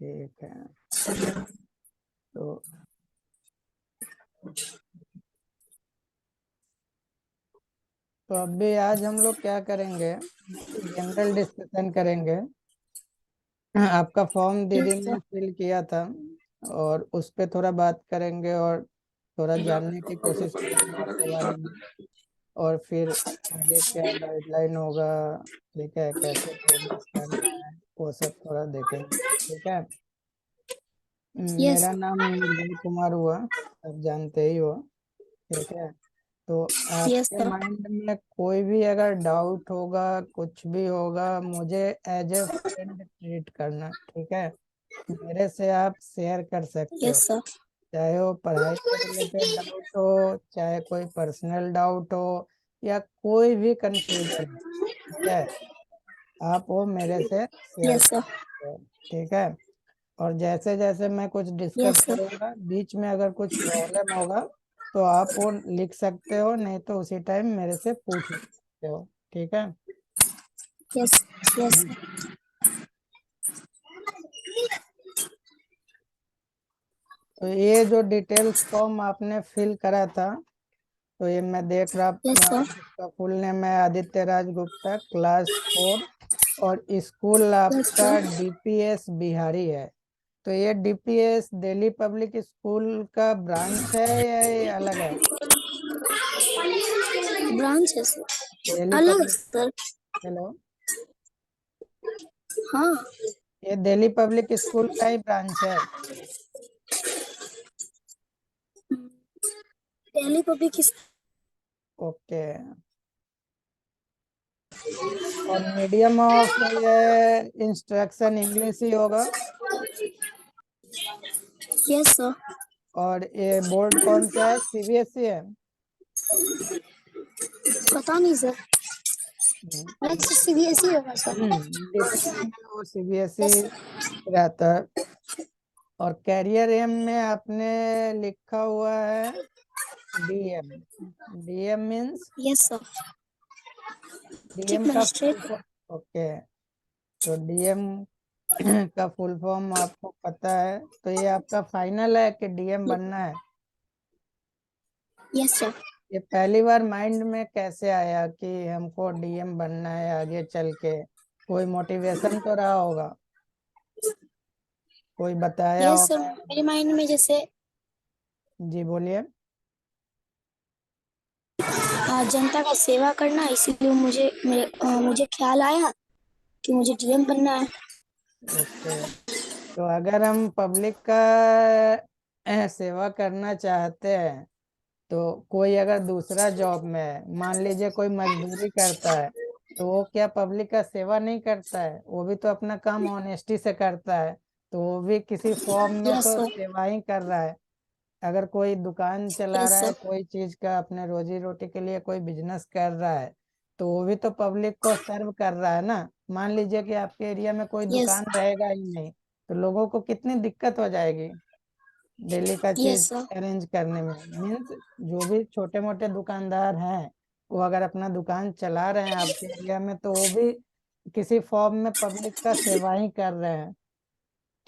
ठीक है, तो अभी आज हम लोग क्या करेंगे, जनरल डिस्कशन करेंगे। आपका फॉर्म दीदी यस ने सर। फिल किया था और उस पे थोड़ा बात करेंगे और थोड़ा जानने की कोशिश करेंगे उसके बारे में। और फिर आगे क्या गाइडलाइन होगा, ठीक है, कैसे प्रोग्रेस करना है, वो सब थोड़ा देखेंगे। ठीक है। यस मेरा नाम निर्भय कुमार हुआ, आप जानते ही हो। ठीक है। तो यस आपके सर। माइंड में कोई भी अगर डाउट होगा, कुछ भी होगा, मुझे एज ए फ्रेंड ट्रीट करना, ठीक है। मेरे से आप शेयर कर सकते हो, यस सर। चाहे वो पढ़ाई से रिलेटेड डाउट हो, चाहे कोई पर्सनल डाउट हो, या कोई भी कंफ्यूजन हो, ठीक है, आप वो मेरे से शेयर यस कर सर। सकते हो। ठीक है। और जैसे जैसे मैं कुछ डिस्कस यस सर। करूंगा, बीच में अगर कुछ प्रॉब्लम होगा तो आप वो लिख सकते हो, नहीं तो उसी टाइम मेरे से पूछ सकते हो। ठीक है। यस यस हम्म। सर। तो ये जो डिटेल्स फॉर्म आपने फिल करा था, तो ये मैं देख रहा, यस सर। इसका फुल नेम है आदित्य राज गुप्ता, क्लास 4, और स्कूल यस आपका सर। डीपीएस बिहारी है। तो ये डीपीएस दिल्ली पब्लिक स्कूल का ब्रांच है या ये अलग है? ब्रांच है सर। दिल्ली अलग पब्लिक, सर। हेलो, हाँ। ये दिल्ली पब्लिक स्कूल का ही ब्रांच है। दिल्ली पब्लिक। ओके। और मीडियम ऑफ इंस्ट्रक्शन इंग्लिश ही होगा। Yes sir. और ये बोर्ड कौन सा है, सीबीएसई है? पता नहीं सर। हम्म, नेक्स्ट सीबीएसई होगा सर। डिस्ट्रिक्ट में वो सीबीएसई यस। रहता है। और कैरियर एम में आपने लिखा हुआ है DM. DM means, yes sir. DM district का फुल मजिस्ट्रेट। Form, okay. तो डीएम का फुल फॉर्म आपको पता है, तो ये आपका फाइनल है कि डीएम बनना है? Yes sir. ये पहली बार माइंड में कैसे आया कि हमको डीएम बनना है आगे चल के? कोई मोटिवेशन तो रहा होगा, कोई बताया यस सर, होगा। मेरे माइंड में जैसे जी बोलिए। जनता का सेवा करना, इसीलिए मुझे ख्याल आया कि मुझे डीएम बनना है। ओके। तो अगर हम पब्लिक का सेवा करना चाहते हैं, तो कोई अगर दूसरा जॉब में है, मान लीजिए कोई मजदूरी करता है, तो वो क्या पब्लिक का सेवा नहीं करता है? वो भी तो अपना काम ऑनेस्टी से करता है, तो वो भी किसी फॉर्म में यस तो सर। सेवा ही कर रहा है। अगर कोई दुकान चला यस रहा है, सर। कोई चीज का अपने रोजी रोटी के लिए कोई बिजनेस कर रहा है, तो वो भी तो पब्लिक को सर्व कर रहा है ना। मान लीजिए कि आपके एरिया में कोई यस। दुकान रहेगा ही नहीं, तो लोगों को कितनी दिक्कत हो जाएगी डेली का चीज यस सर। अरेंज करने में। मीन्स जो भी छोटे मोटे दुकानदार हैं, वो अगर अपना दुकान चला रहे हैं आपके एरिया में, तो वो भी किसी फॉर्म में पब्लिक का सेवा ही कर रहे हैं।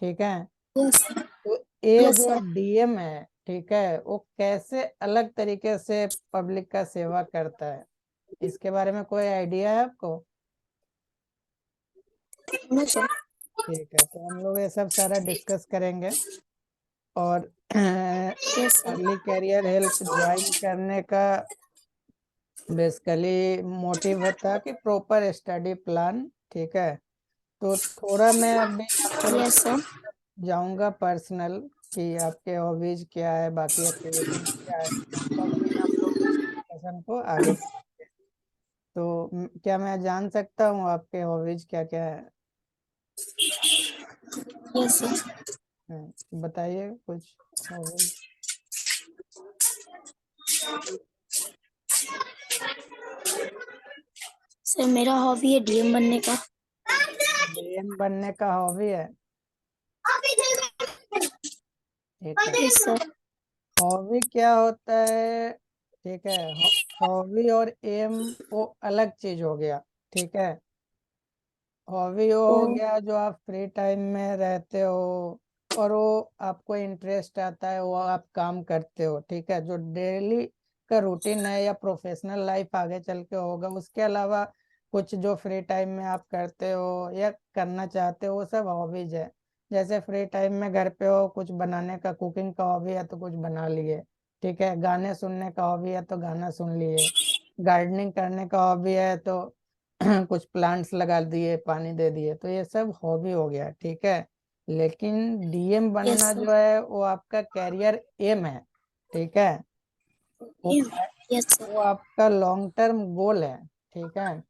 ठीक है। यस। तो ये यस जो सर। डीएम है, ठीक है, वो कैसे अलग तरीके से पब्लिक का सेवा करता है, इसके बारे में कोई आइडिया है आपको? No sir. ठीक है, तो हम लोग ये सब सारा डिस्कस करेंगे। और yes sir. Early career help join करने का बेसिकली मोटिव था कि प्रॉपर स्टडी प्लान, ठीक है। तो थोड़ा मैं अभी आपके लिए यस सर। जाऊंगा पर्सनल, कि आपके हॉबीज क्या है, बाकी एक्टिविटीज क्या है, और फिर हम लोग इस डिस्कशन को आगे बढ़ाएंगे। तो क्या मैं जान सकता हूँ आपके हॉबीज क्या क्या है? Yes sir. बताइए कुछ हॉबीज। सर मेरा हॉबी है डीएम बनने का। डीएम बनने का हॉबी है? ठीक है। Yes sir. हॉबी क्या होता है? ठीक है, हॉबी और एम वो अलग चीज हो गया। ठीक है। हॉबी हो ओ गया जो आप फ्री टाइम में रहते हो और वो आपको इंटरेस्ट आता है, वो आप काम करते हो, ठीक है। जो डेली का रूटीन है या प्रोफेशनल लाइफ आगे चल के होगा, उसके अलावा कुछ जो फ्री टाइम में आप करते हो या करना चाहते हो, वो सब हॉबीज है। जैसे फ्री टाइम में घर पे हो, कुछ बनाने का, कुकिंग का हॉबी है तो कुछ बना लिए, ठीक है। गाने सुनने का हॉबी है तो गाना सुन लिए। गार्डनिंग करने का हॉबी है तो कुछ प्लांट्स लगा दिए, पानी दे दिए, तो ये सब हॉबी हो गया, ठीक है। लेकिन डीएम यस बनना सर। जो है वो आपका कैरियर एम है, ठीक है। वो यस सर। वो आपका लॉन्ग टर्म गोल है, ठीक है।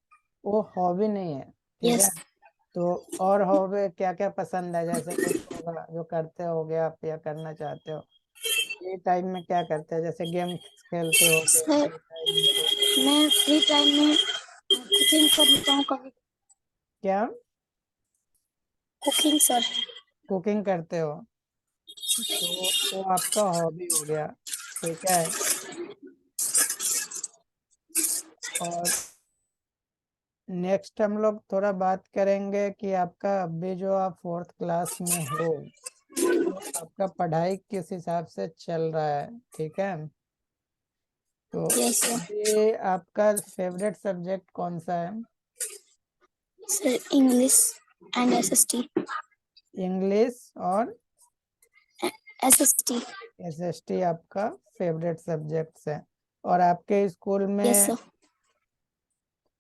वो हॉबी नहीं है, ठीक है। यस। तो और हॉबी क्या क्या पसंद है, जैसे कुछ होगा जो करते होगे आप या करना चाहते हो फ्री टाइम में, क्या करते हैं, जैसे गेम खेलते होगे सर फ्री टाइम में कुछ। मैं फ्री टाइम में कुकिंग कर लेता हूँ कभी। क्या कुकिंग सर। कुकिंग करते हो, तो वो आपका हॉबी हो गया, ठीक है। और नेक्स्ट हम लोग थोड़ा बात करेंगे कि आपका अभी जो आप फोर्थ क्लास में हो, तो आपका पढ़ाई किस हिसाब से चल रहा है, ठीक है। तो यस सर। अभी आपका फेवरेट सब्जेक्ट कौन सा है? Sir English and SST. English और एसएसटी। एसएसटी आपका फेवरेट सब्जेक्ट्स है। और आपके स्कूल यस में सर।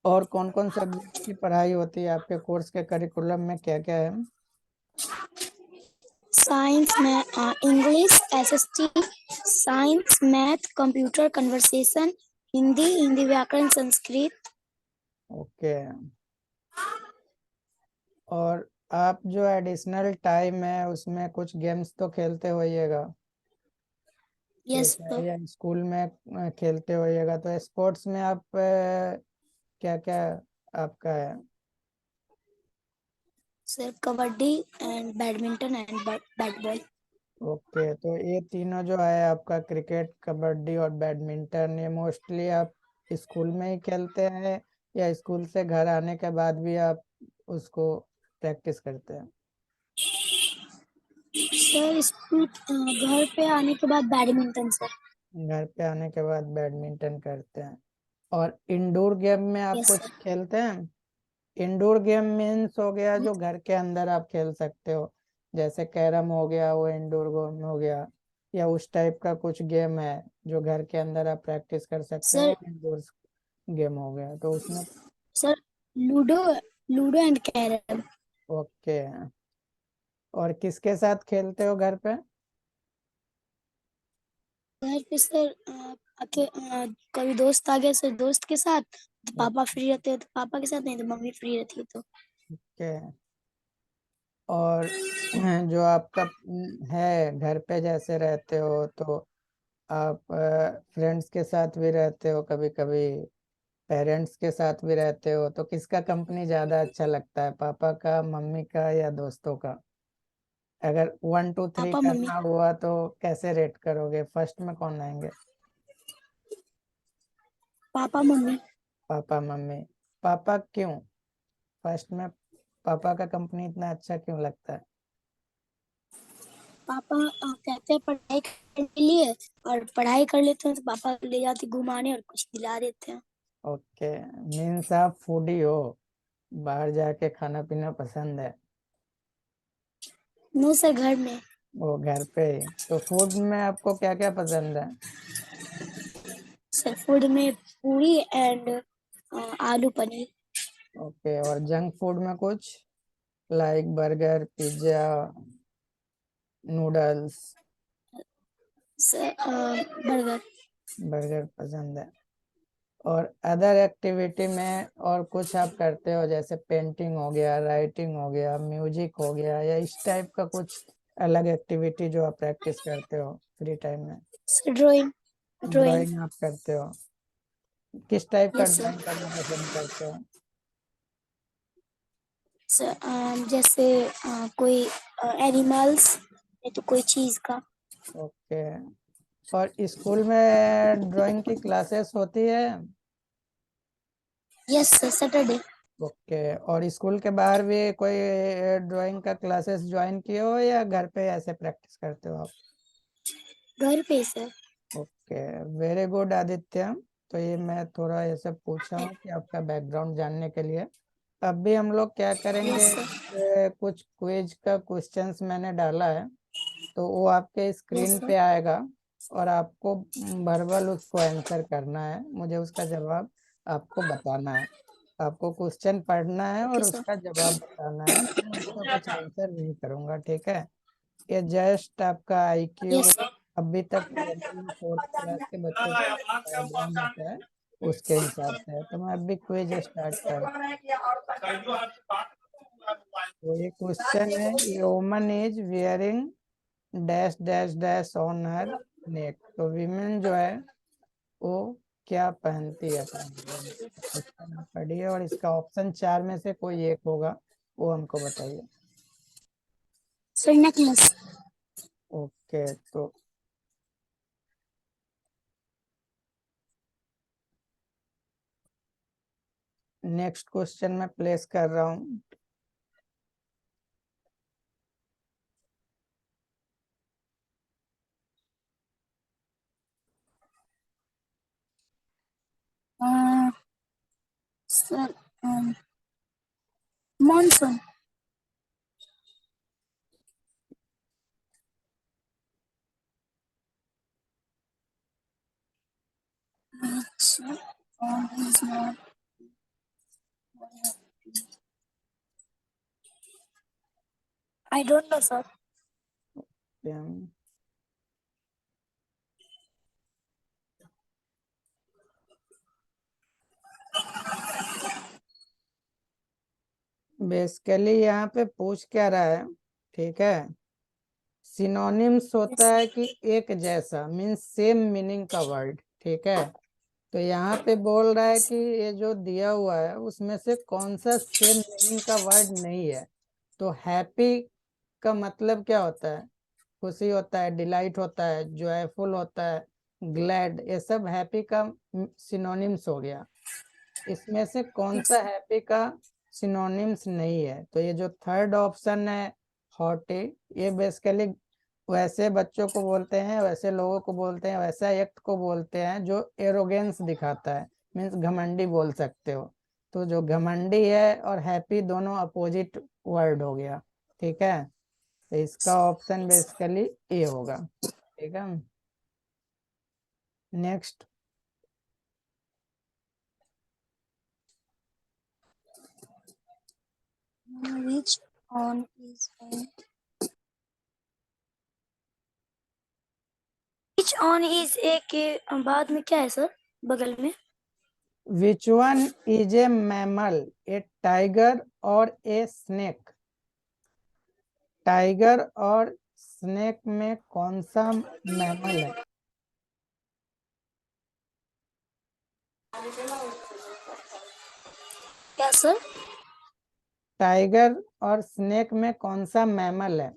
और कौन कौन सब्जेक्ट की पढ़ाई होती है, आपके कोर्स के करिकुलम में क्या क्या है? साइंस में English SST, science math computer conversation, Hindi Hindi व्याकरण संस्कृत। ओके। और आप जो एडिशनल टाइम है उसमें कुछ गेम्स तो खेलते होइएगा, यस ठीक है, सर। या स्कूल में खेलते होइएगा, तो स्पोर्ट्स में आप क्या क्या आपका है? Sir kabaddi and badminton and bat ball. Okay, तो ये तीनों जो है आपका, क्रिकेट, कबड्डी और बैडमिंटन, ये मोस्टली आप स्कूल में ही खेलते हैं या स्कूल से घर आने के बाद भी आप उसको प्रैक्टिस करते हैं? सर स्कूल घर पे आने के बाद बैडमिंटन सर। घर पे आने के बाद बैडमिंटन करते हैं। और इंडोर गेम में आप यस कुछ सर। खेलते हैं? इंडोर गेम मीन्स हो गया जो घर के अंदर आप खेल सकते हो, जैसे कैरम हो गया, वो इंडोर गेम हो गया, या उस टाइप का कुछ गेम है जो घर के अंदर आप प्रैक्टिस कर सकते सर हो, इंडोर गेम हो गया तो उसमें। Sir ludo ludo and carrom. Okay. और किसके साथ खेलते हो घर पे? घर पे सर कभी दोस्त आ गया सर, दोस्त के साथ तो पापा फ्री रहते हो तो पापा के साथ, नहीं तो मम्मी फ्री रहती है तो। ओके। और जो आपका है घर पे जैसे रहते हो, तो आप फ्रेंड्स के साथ भी रहते हो कभी कभी, पेरेंट्स के साथ भी रहते हो, तो किसका कंपनी ज्यादा अच्छा लगता है, पापा का, मम्मी का या दोस्तों का? अगर 1 2 3 पापा मम्मी। करना हुआ तो कैसे रेट करोगे, फर्स्ट में कौन आएंगे? Papa mummy. Papa mummy. पापा क्यों फर्स्ट में? पापा का कंपनी इतना अच्छा क्यों लगता है? पापा कहते हैं पढ़ाई करने के लिए, और पढ़ाई कर लेते हैं तो पापा ले जाते घुमाने और कुछ दिला देते हैं। ओके, मीन्स आप फूडी हो, बाहर जाके खाना पीना पसंद है। नो सर घर में। वो घर पे ही, तो फूड में आपको क्या क्या पसंद है? सर फूड में पूरी एंड आलू पनीर। ओके, और जंक फूड में कुछ like burger, pizza, noodles? Sir burger. Burger पसंद है। और अदर एक्टिविटी में और कुछ आप करते हो, जैसे पेंटिंग हो गया, राइटिंग हो गया, म्यूजिक हो गया, या इस टाइप का कुछ अलग एक्टिविटी जो आप प्रैक्टिस करते हो फ्री टाइम में? Sir drawing. ड्राइंग। ड्राइंग आप करते हो, किस टाइप का यस ड्राइंग सर। करना पसंद करते हो? सर जैसे कोई एनिमल्स, नहीं तो कोई चीज का। ओके। और स्कूल में ड्राइंग की क्लासेस होती है? Yes sir Saturday. ओके, और स्कूल के बाहर भी कोई ड्राइंग का क्लासेस ज्वाइन किए हो या घर पे ऐसे प्रैक्टिस करते हो आप? घर पे sir. Okay, very good Aditya. तो ये मैं थोड़ा ऐसे पूछा हूँ कि आपका बैकग्राउंड जानने के लिए। अब भी हम लोग क्या करेंगे, यस सर। कुछ क्विज का क्वेश्चंस मैंने डाला है, तो वो आपके यस स्क्रीन सर। पे आएगा और आपको वर्बल उसको आंसर करना है, मुझे उसका जवाब आपको बताना है। आपको क्वेश्चन पढ़ना है ओके और सर। उसका जवाब बताना है, मैं उसका कुछ आंसर नहीं करूंगा, ठीक है? ये जस्ट आपका आईक्यू यस सर। अभी तक जनरली फोर्थ क्लास के बच्चों का डायग्राम होता है, उसके हिसाब से है। तो मैं अभी क्विज स्टार्ट कर। तो ये क्वेश्चन है, ये woman is wearing dash dash dash on her neck. तो विमेन जो है वो क्या पहनती है अपने गले में? क्वेश्चन आप पढ़िए और इसका ऑप्शन चार में से कोई एक होगा, वो हमको बताइए। Sir necklace. ओके, तो नेक्स्ट क्वेश्चन मैं प्लेस कर रहा हूँ। Sir monsoon. I don't know sir. Basically यहाँ पे पूछ क्या रहा है, ठीक है? सिनोनिम्स होता है कि एक जैसा, मीन्स सेम मीनिंग का वर्ड, ठीक है? तो यहाँ पे बोल रहा है कि ये जो दिया हुआ है उसमें से कौन सा सेम मीनिंग का वर्ड नहीं है। तो हैप्पी का मतलब क्या होता है? खुशी होता है, डिलाइट होता है, जॉयफुल होता है, ग्लैड, ये सब हैप्पी का सिनोनिम्स हो गया। इसमें से कौन सा यस हैप्पी का सिनोनिम्स नहीं है? तो ये जो थर्ड ऑप्शन है, हॉटी, ये बेसिकली वैसे बच्चों को बोलते हैं, वैसे लोगों को बोलते हैं, वैसा एक्ट को बोलते हैं जो एरोगेंस दिखाता है, मीन्स घमंडी बोल सकते हो। तो जो घमंडी है और हैप्पी दोनों अपोजिट वर्ड हो गया, ठीक है? तो इसका ऑप्शन बेसिकली ए होगा, ठीक है? Next. Which on is which on is a के बाद में क्या है सर बगल में? Which one is a mammal, A tiger और ए स्नेक? टाइगर और स्नेक में कौन सा मैमल है? क्या सर? टाइगर और स्नेक में कौन सा मैमल है?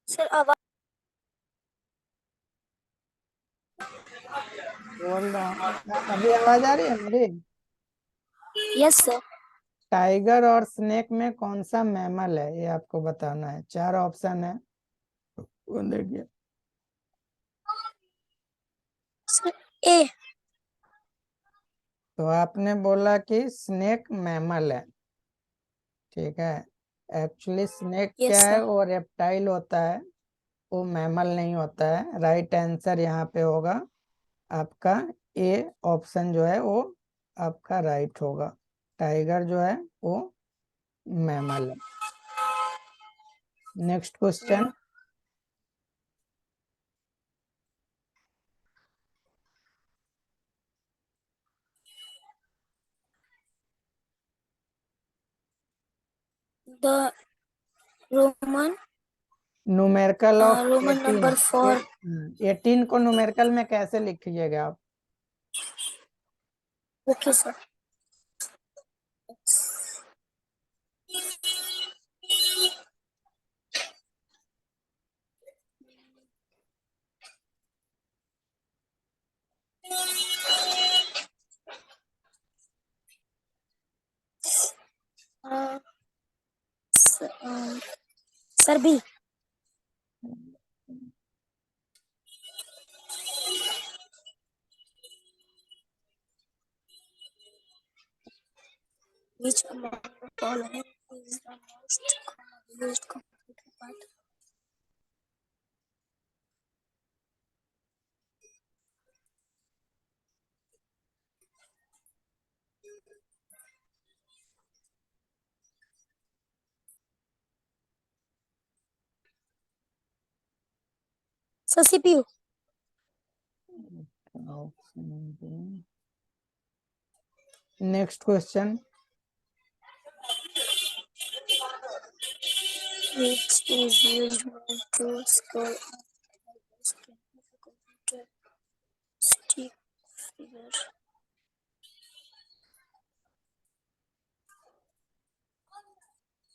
सर आवाज। बोल रहा हूँ, अभी आवाज आ रही है मेरी? Yes sir. टाइगर और स्नेक में कौन सा मैमल है, ये आपको बताना है। चार ऑप्शन है, वो देखिए। सर ए। तो आपने बोला कि स्नेक मैमल है, ठीक है? एक्चुअली स्नेक यस क्या है, सर। वो रेप्टाइल होता है, वो मैमल नहीं होता है। राइट आंसर यहाँ पे होगा आपका ए ऑप्शन जो है वो आपका राइट होगा। टाइगर जो है वो मैमल है। Next question. The Roman numerical of Roman 18। Number four. 18 को न्यूमेरिकल में कैसे लिखिएगा आप? Okay sir. Sir B. Which among the following is the most commonly used computer part? So CPU. Next question. Which is used when to scroll on the screen of a computer stick figure.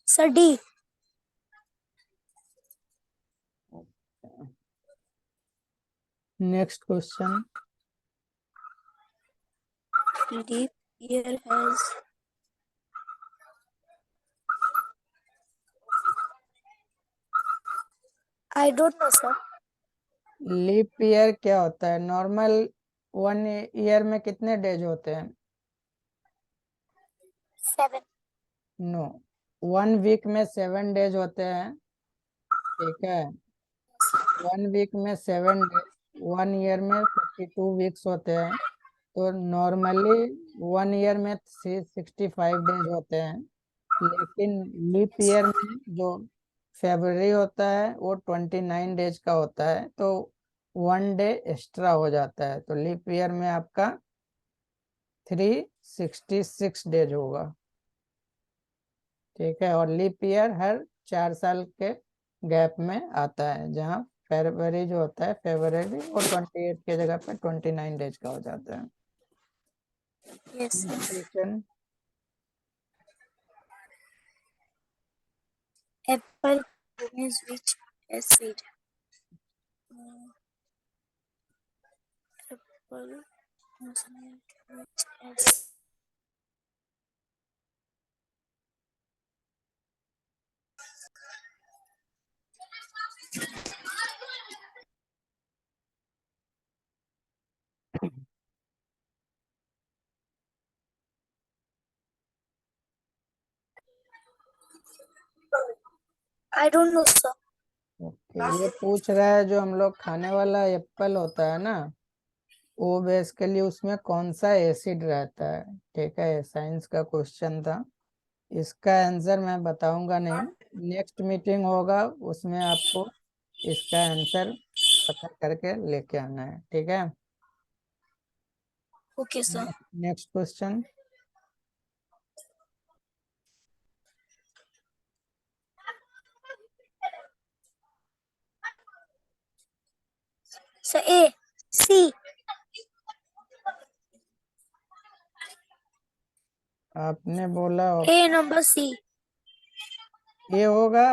Sir D. Next question. Deep ear has I don't know, sir. Leap year क्या होता है? Normal 1 year में कितने days होते हैं? 7. No, 1 week में 7 days होते हैं. ठीक है, 1 वीक में 7 डेज, 1 ईयर में 52 वीक्स होते हैं. तो नॉर्मली 1 ईयर में 65 डेज होते हैं. लेकिन लीप ईयर में जो फेब्रुवरी होता है वो 29 डेज का होता है, तो 1 डे एक्स्ट्रा हो जाता है. तो लीप ईयर में आपका 366 डेज होगा. ठीक है, और लीप ईयर हर 4 साल के गैप में आता है, जहाँ फरवरी जो होता है फरवरी वो 28 की जगह पे 29 डेज का हो जाता है. Yes, sir. Question. Apple contains which acid? Apple contains which acid? I don't know, sir. Okay, ये पूछ रहा है जो हम लोग खाने वाला एप्पल होता है ना, वो बेसिकली उसमें कौन सा एसिड रहता है. ठीक है, साइंस का क्वेश्चन था. इसका आंसर मैं बताऊंगा नहीं, नेक्स्ट मीटिंग होगा उसमें आपको इसका आंसर पता करके लेके आना है. ठीक है. Okay, sir. Next question. So A. C. आपने बोला A number C. ये होगा.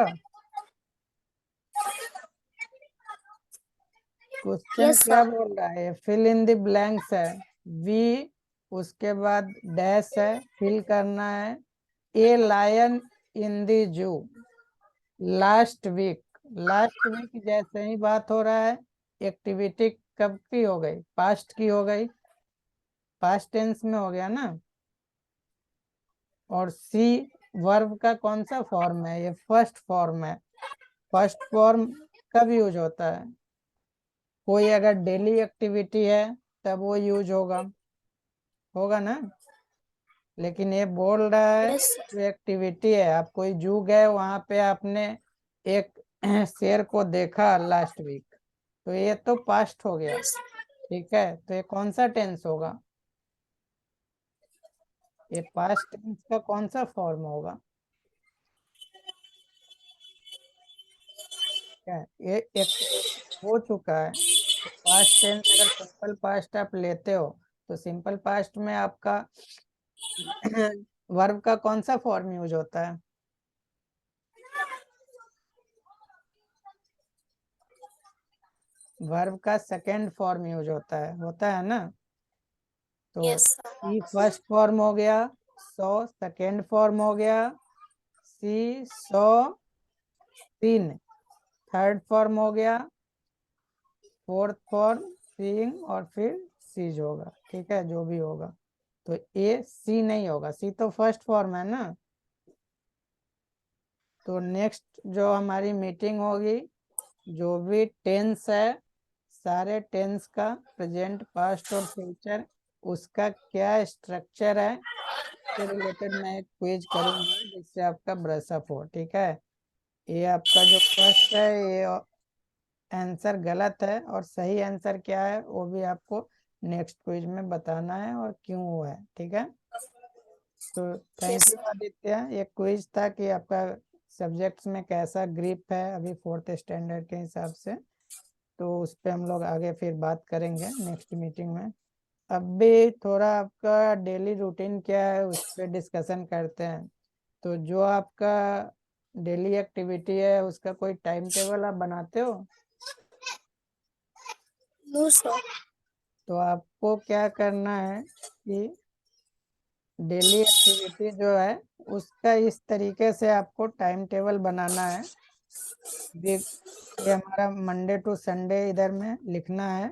क्वेश्चन Yes, क्या sir. बोल रहा है? फिल इन द ब्लैंक्स है. वी, उसके बाद डैश है, फिल करना है. A lion in the zoo last week. Last week जैसे ही बात हो रहा है, एक्टिविटी कब की हो गई? पास्ट की हो गई, पास्ट टेंस में हो गया ना. और सी वर्ब का कौन सा फॉर्म है? ये फर्स्ट फॉर्म है. फर्स्ट फॉर्म कब यूज होता है? कोई अगर डेली एक्टिविटी है तब वो यूज होगा, होगा ना. लेकिन ये बोल रहा है Yes, sir. जो एक्टिविटी है, आप कोई जू गए, वहां पे आपने एक शेर को देखा लास्ट वीक, तो ये तो पास्ट हो गया. Yes. ठीक है, तो ये कौन सा टेंस होगा? ये पास्ट टेंस का कौन सा फॉर्म होगा? क्या ये एक्टिविटी हो चुका है, तो पास्ट टेंस अगर सिंपल पास्ट आप लेते हो तो सिंपल पास्ट में आपका वर्ब का कौन सा फॉर्म यूज होता है? वर्ब का सेकंड फॉर्म यूज होता है ना. तो Yes, sir. सी फर्स्ट फॉर्म हो गया, सो सेकंड फॉर्म हो गया, सी 100 3 थर्ड फॉर्म हो गया, फोर्थ फॉर्म सीइंग और फिर सीज होगा। ठीक है, जो भी होगा। तो ए सी नहीं होगा, सी तो फर्स्ट फॉर्म है ना। तो नेक्स्ट जो हमारी मीटिंग होगी, जो भी टेंस है, सारे टेंस का प्रेजेंट पास्ट और फ्यूचर, उसका क्या स्ट्रक्चर है, इससे रिलेटेड मैं एक क्विज करूंगा जिससे आपका ब्रशअप हो। ठीक है, ये आपका जो फर्स्ट है ये आंसर गलत है, और सही आंसर क्या है वो भी आपको नेक्स्ट क्विज में बताना है और क्यों हुआ है। ठीक है, तो थैंक यस यू आदित्य। ये क्विज था कि आपका सब्जेक्ट्स में कैसा ग्रिप है अभी फोर्थ स्टैंडर्ड के हिसाब से। तो उस पे हम लोग आगे फिर बात करेंगे नेक्स्ट मीटिंग में। अब भी थोड़ा आपका डेली रूटीन क्या है उस पर डिस्कशन करते हैं। तो जो आपका डेली एक्टिविटी है उसका कोई टाइम टेबल आप बनाते हो? No sir. तो आपको क्या करना है कि डेली एक्टिविटी जो है उसका इस तरीके से आपको टाइम टेबल बनाना है। ये हमारा मंडे टू संडे इधर में लिखना है।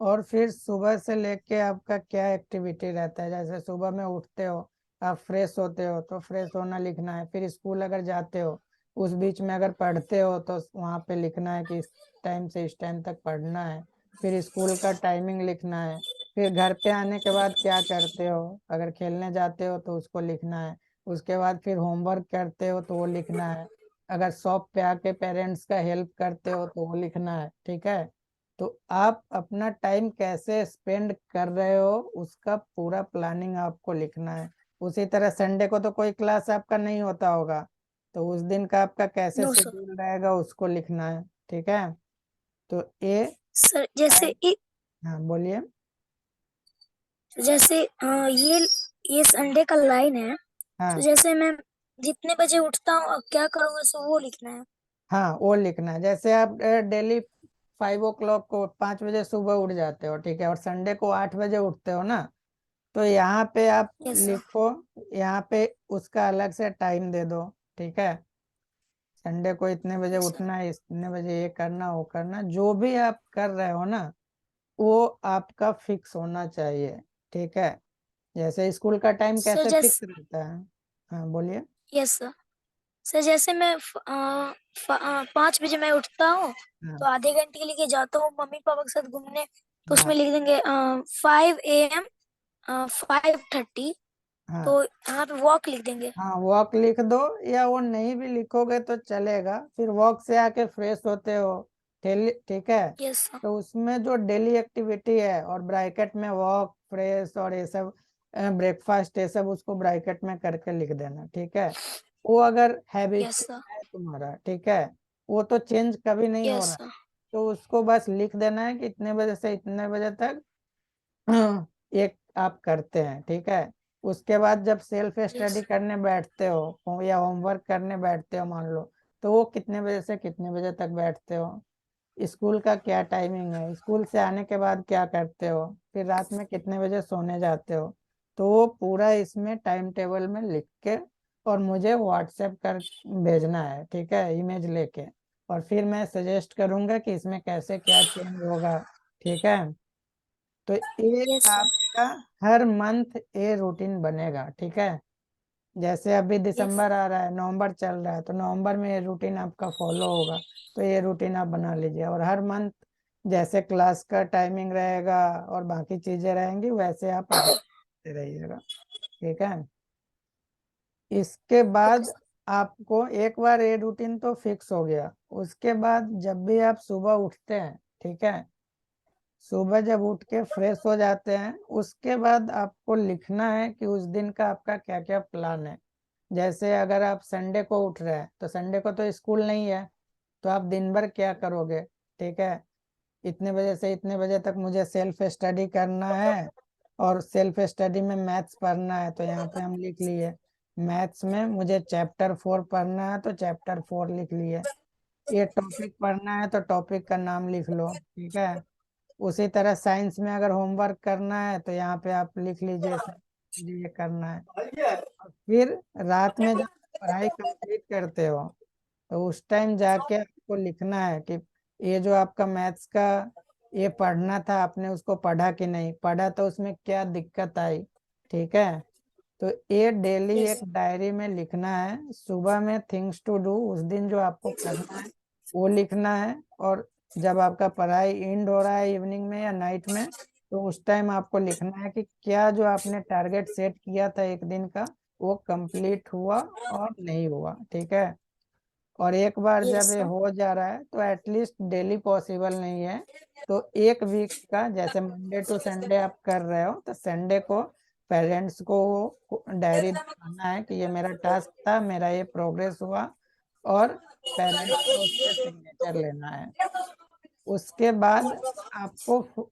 और फिर सुबह से लेके आपका क्या एक्टिविटी रहता है, जैसे सुबह में उठते हो, आप फ्रेश होते हो तो फ्रेश होना लिखना है। फिर स्कूल अगर जाते हो, उस बीच में अगर पढ़ते हो तो वहाँ पे लिखना है कि इस टाइम से इस टाइम तक पढ़ना है। फिर स्कूल का टाइमिंग लिखना है। फिर घर पे आने के बाद क्या करते हो, अगर खेलने जाते हो तो उसको लिखना है। उसके बाद फिर होमवर्क करते हो तो वो लिखना है। अगर शॉप पे आके पेरेंट्स का हेल्प करते हो तो वो लिखना है। ठीक है, तो आप अपना टाइम कैसे स्पेंड कर रहे हो उसका पूरा प्लानिंग आपको लिखना है। उसी तरह संडे को तो कोई क्लास आपका नहीं होता होगा, तो उस दिन का आपका कैसे नो सर। शेड्यूल रहेगा उसको लिखना है। ठीक है, तो ये सर जैसे टाइम। हाँ बोलिए। जैसे ये संडे का लाइन है, तो हाँ जैसे मैं जितने बजे उठता हूँ अब क्या करूँगा, सो वो लिखना है। हाँ, वो लिखना है। जैसे आप डेली 5 o'clock को 5 बजे सुबह उठ जाते हो, ठीक है, और संडे को 8 बजे उठते हो ना, तो यहाँ पे आप यस सर। लिखो, यहाँ पे उसका अलग से टाइम दे दो। ठीक है, संडे को इतने बजे यस सर। उठना है, इतने बजे ये करना वो करना, जो भी आप कर रहे हो ना वो आपका फिक्स होना चाहिए। ठीक है, जैसे स्कूल का टाइम सर कैसे फिक्स जैसे रहता है। हाँ बोलिए। Yes sir. सर जैसे मैं 5 बजे मैं उठता हूँ, हाँ तो आधे घंटे के लिए जाता हूँ मम्मी पापा के साथ घूमने, तो हाँ उसमें लिख देंगे 5 AM 5:30, हाँ तो यहाँ पे वॉक लिख देंगे। हाँ, वॉक लिख दो, या वो नहीं भी लिखोगे तो चलेगा। फिर वॉक से आके फ्रेश होते हो, ठीक है, यस सर। तो उसमें जो डेली एक्टिविटी है और ब्रैकेट में वॉक फ्रेश और ये सब ब्रेकफास्ट ये सब उसको ब्रैकेट में करके लिख देना। ठीक है, वो अगर हैबिट यस सर। है तुम्हारा, ठीक है, वो तो चेंज कभी नहीं हो यस रहा, सर। तो उसको बस लिख देना है कि इतने बजे से इतने बजे तक एक आप करते हैं। ठीक है, उसके बाद जब सेल्फ यस। स्टडी करने बैठते हो या होमवर्क करने बैठते हो मान लो, तो वो कितने बजे से कितने बजे तक बैठते हो, स्कूल का क्या टाइमिंग है, स्कूल से आने के बाद क्या करते हो, फिर रात में कितने बजे सोने जाते हो, तो वो पूरा इसमें टाइम टेबल में लिख के और मुझे व्हाट्सएप कर भेजना है। ठीक है, इमेज लेके, और फिर मैं सजेस्ट करूंगा कि इसमें कैसे क्या चेंज होगा। ठीक है, तो ये यस सर। आपका हर मंथ ये रूटीन बनेगा। ठीक है, जैसे अभी यस। दिसंबर आ रहा है, नवंबर चल रहा है, तो नवंबर में ये रूटीन आपका फॉलो होगा। तो ये रूटीन आप बना लीजिए, और हर मंथ जैसे क्लास का टाइमिंग रहेगा और बाकी चीजें रहेंगी वैसे आप अपडेट करते रहिएगा। ठीक है, इसके ओके बाद सर। आपको एक बार ये रूटीन तो फिक्स हो गया, उसके बाद जब भी आप सुबह उठते हैं, ठीक है, सुबह जब उठ के फ्रेश हो जाते हैं उसके बाद आपको लिखना है कि उस दिन का आपका क्या क्या प्लान है। जैसे अगर आप संडे को उठ रहे हैं तो संडे को तो स्कूल नहीं है, तो आप दिन भर क्या करोगे। ठीक है, इतने बजे से इतने बजे तक मुझे सेल्फ स्टडी करना है, और सेल्फ स्टडी में मैथ्स पढ़ना है, तो यहाँ पे हम लिख लिए मैथ्स में मुझे चैप्टर 4 पढ़ना है, तो चैप्टर 4 लिख लिए। ये टॉपिक पढ़ना है तो टॉपिक का नाम लिख लो। ठीक है, उसी तरह साइंस में अगर होमवर्क करना है तो यहाँ पे आप लिख लीजिए सर मुझे ये करना है। और फिर रात में जब पढ़ाई कंप्लीट करते हो तो उस टाइम जाके आपको लिखना है कि ये जो आपका मैथ्स का ये पढ़ना था, आपने उसको पढ़ा कि नहीं पढ़ा, तो उसमें क्या दिक्कत आई। ठीक है, तो ये डेली यस एक डायरी में लिखना है। सुबह में थिंग्स टू डू उस दिन जो आपको करना है वो लिखना है, और जब आपका पढ़ाई एंड हो रहा है इवनिंग में या नाइट में, तो उस टाइम आपको लिखना है कि क्या जो आपने टारगेट सेट किया था एक दिन का वो कंप्लीट हुआ और नहीं हुआ। ठीक है, और एक बार जब यस ये सर। हो जा रहा है तो एटलीस्ट डेली पॉसिबल नहीं है, तो एक वीक का जैसे मंडे टू संडे आप कर रहे हो तो संडे को पेरेंट्स को डायरी दिखाना है कि ये मेरा टास्क था, मेरा ये प्रोग्रेस हुआ, और पेरेंट्स को उस पर सिग्नेचर लेना है। उसके बाद आपको खुद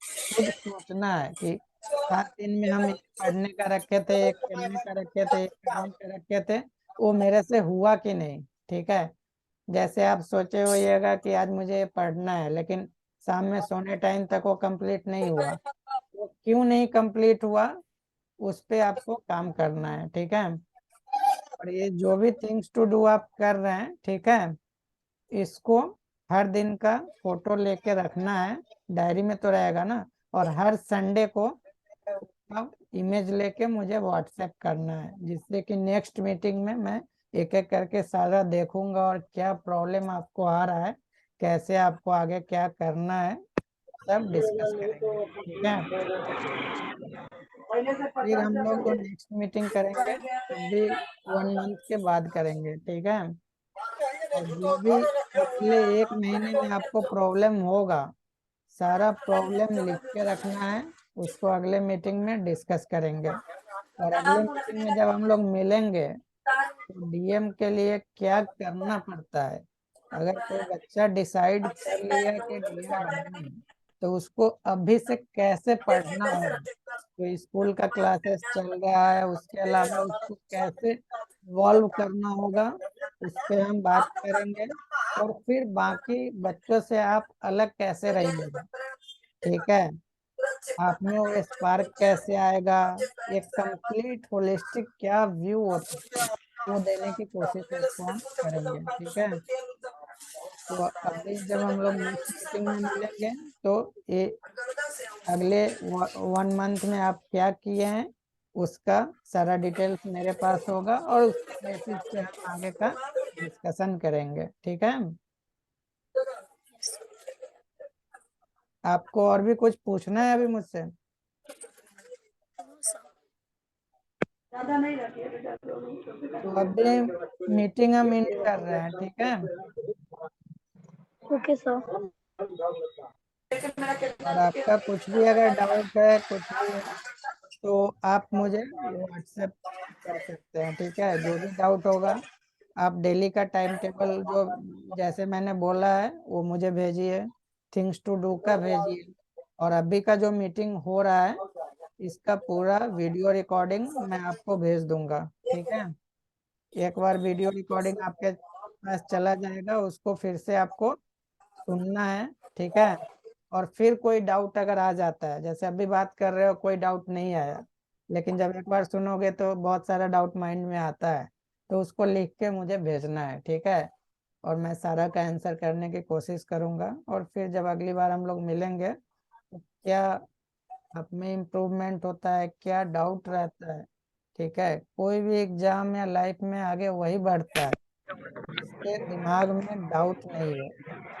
सोचना है कि 7 दिन में हम एक पढ़ने का रखे थे, एक खेलने का रखे थे, एक करने का रखे थे, वो मेरे से हुआ कि नहीं। ठीक है, जैसे आप सोचे होइएगा कि आज मुझे ये पढ़ना है, लेकिन शाम में सोने टाइम तक वो कंप्लीट नहीं हुआ, वो क्यों नहीं कंप्लीट हुआ, उस पे आपको काम करना है। ठीक है, और ये जो भी थिंग्स टू डू आप कर रहे हैं, ठीक है, इसको हर दिन का फोटो लेके रखना है। डायरी में तो रहेगा ना, और हर संडे को आप इमेज लेके मुझे व्हाट्सएप करना है, जिससे कि नेक्स्ट मीटिंग में मैं एक एक करके सारा देखूंगा और क्या प्रॉब्लम आपको आ रहा है, कैसे आपको आगे क्या करना है, सब डिस्कस करेंगे। ठीक है, फिर हम लोग जो नेक्स्ट मीटिंग करेंगे तब भी 1 मंथ के बाद करेंगे। ठीक है, और जो भी पिछले 1 महीने में आपको प्रॉब्लम होगा, सारा प्रॉब्लम लिख के रखना है, उसको अगले मीटिंग में डिस्कस करेंगे। और अगले मीटिंग में जब हम लोग मिलेंगे तो डीएम के लिए क्या करना पड़ता है। अगर कोई बच्चा डिसाइड कर लिया कि डीएम बनना है तो उसको अभी से कैसे पढ़ना होगा, तो स्कूल का क्लासेस चल रहा है उसके अलावा उसको कैसे इवॉल्व करना होगा, उस पे हम बात करेंगे। और फिर बाकी बच्चों से आप अलग कैसे रहिएगा। ठीक है, आप में वो स्पार्क कैसे आएगा, एक कंप्लीट होलिस्टिक क्या व्यू होता है वो देने की कोशिश आपको हम करेंगे। ठीक है, तो अभी जब हम लोग नेक्स्ट मीटिंग में मिलेंगे तो ये अगले 1 मंथ में आप क्या किए हैं उसका सारा डिटेल्स मेरे पास होगा, और उसके बेसिस पे हम आगे का डिस्कशन करेंगे। ठीक है, आपको और भी कुछ पूछना है अभी मुझसे? तो अभी मीटिंग हम एंड कर रहे हैं। ठीक है, ओके सर। और आपका कुछ भी अगर डाउट है कुछ भी है तो आप मुझे व्हाट्सएप कर सकते हैं। ठीक है, जो भी डाउट होगा आप डेली का टाइम टेबल जो जैसे मैंने बोला है वो मुझे भेजिए, थिंग्स टू डू का भेजिए, और अभी का जो मीटिंग हो रहा है इसका पूरा वीडियो रिकॉर्डिंग मैं आपको भेज दूंगा। ठीक है, एक बार वीडियो रिकॉर्डिंग आपके पास चला जाएगा, उसको फिर से आपको सुनना है। ठीक है, और फिर कोई डाउट अगर आ जाता है, जैसे अभी बात कर रहे हो कोई डाउट नहीं आया, लेकिन जब एक बार सुनोगे तो बहुत सारा डाउट माइंड में आता है, तो उसको लिख के मुझे भेजना है। ठीक है, और मैं सारा का आंसर करने की कोशिश करूंगा, और फिर जब अगली बार हम लोग मिलेंगे तो क्या आप में इम्प्रूवमेंट होता है, क्या डाउट रहता है। ठीक है, कोई भी एग्जाम या लाइफ में आगे वही बढ़ता है जिसके दिमाग में डाउट नहीं हो,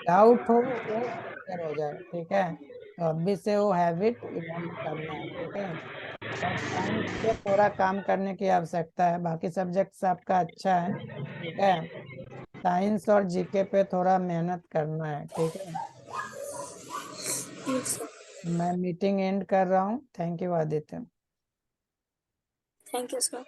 डाउट हो वो क्लियर हो जाए। ठीक है, तो अभी से वो हैबिट इवॉल्व करना है। ठीक है, और साइंस पे थोड़ा काम करने की आवश्यकता है, बाकी सब्जेक्ट्स आपका अच्छा है। ठीक है, साइंस और जीके पे थोड़ा मेहनत करना है। ठीक है, यस सर। मैं मीटिंग एंड कर रहा हूँ। Thank you Aditya. Thank you sir.